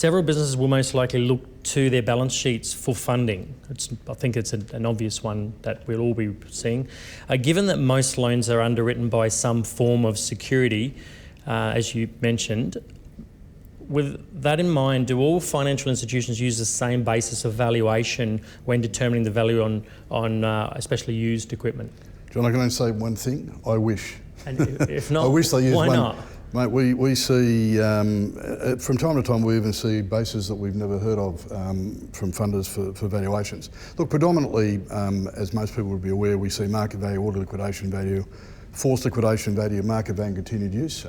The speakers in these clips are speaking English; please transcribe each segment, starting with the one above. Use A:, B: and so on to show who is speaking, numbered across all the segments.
A: several businesses will most likely look to their balance sheets for funding. I think it's an obvious one that we'll all be seeing. Given that most loans are underwritten by some form of security, as you mentioned, with that in mind, do all financial institutions use the same basis of valuation when determining the value on especially used equipment?
B: John, I can only say one thing. I wish.
A: And if not,
B: I wish they use
A: why
B: one.
A: not?
B: Mate, we see, from time to time we even see bases that we've never heard of from funders for valuations. Look, predominantly, as most people would be aware, we see market value, order liquidation value, forced liquidation value, market value and continued use.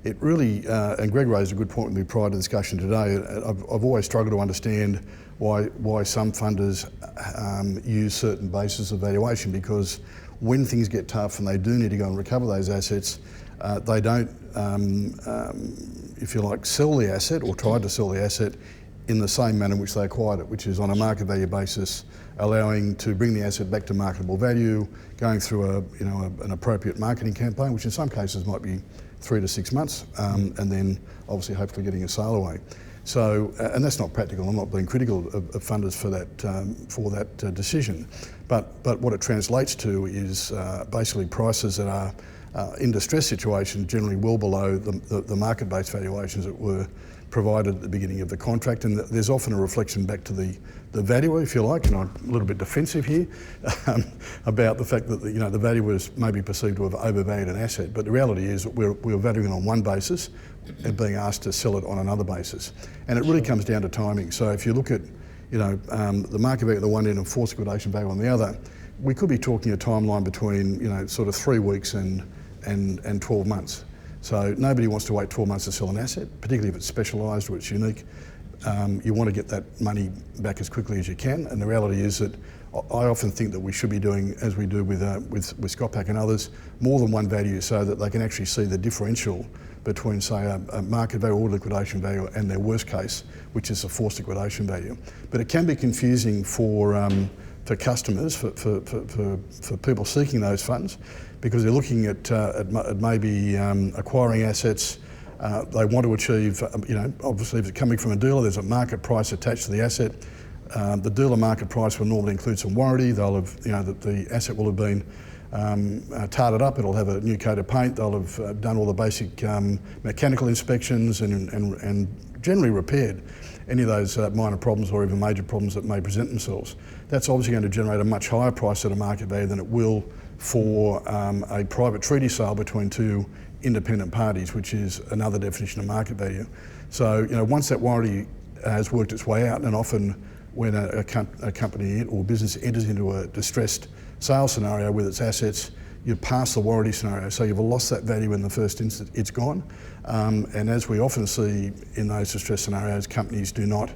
B: It really, and Greg raised a good point with me prior to the discussion today, I've always struggled to understand why some funders use certain bases of valuation, because when things get tough and they do need to go and recover those assets, they don't, if you like, sell the asset or try to sell the asset in the same manner in which they acquired it, which is on a market value basis, allowing to bring the asset back to marketable value, going through an appropriate marketing campaign, which in some cases might be 3 to 6 months, and then obviously hopefully getting a sale away. So, and that's not practical. I'm not being critical of funders for that decision, but what it translates to is basically prices that are in distress situations generally well below the market-based valuations that were provided at the beginning of the contract, and there's often a reflection back to the valuer, if you like, and I'm a little bit defensive here about the fact that the valuers may be perceived to have overvalued an asset, but the reality is that we're valuing it on one basis and being asked to sell it on another basis, and it really comes down to timing. So if you look at the market value at the one end and forced liquidation value on the other, we could be talking a timeline between sort of 3 weeks and 12 months. So nobody wants to wait 12 months to sell an asset, particularly if it's specialised or it's unique. You want to get that money back as quickly as you can, and the reality is that I often think that we should be doing, as we do with ScotPac and others, more than one value so that they can actually see the differential between, say, a market value or liquidation value and their worst case, which is a forced liquidation value. But it can be confusing for customers, for people seeking those funds, because they're looking at maybe acquiring assets. They want to achieve, obviously if it's coming from a dealer, there's a market price attached to the asset. The dealer market price will normally include some warranty. They'll have, the asset will have been tarted up, it'll have a new coat of paint, they'll have done all the basic mechanical inspections and generally repaired any of those minor problems or even major problems that may present themselves. That's obviously going to generate a much higher price at a market value than it will for a private treaty sale between two independent parties, which is another definition of market value. So, once that warranty has worked its way out, and often when a company or business enters into a distressed sales scenario with its assets, you pass the warranty scenario, so you've lost that value in the first instance, it's gone. And as we often see in those distressed scenarios, companies do not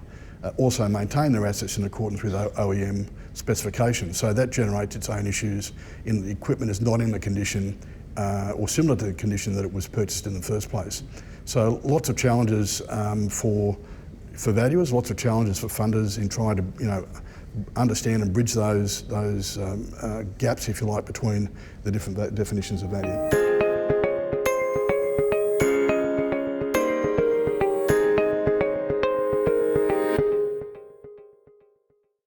B: also maintain their assets in accordance with OEM specifications. So that generates its own issues in the equipment is not in the condition or similar to the condition that it was purchased in the first place. So lots of challenges for valuers, lots of challenges for funders in trying to understand and bridge those gaps, if you like, between the different definitions of value.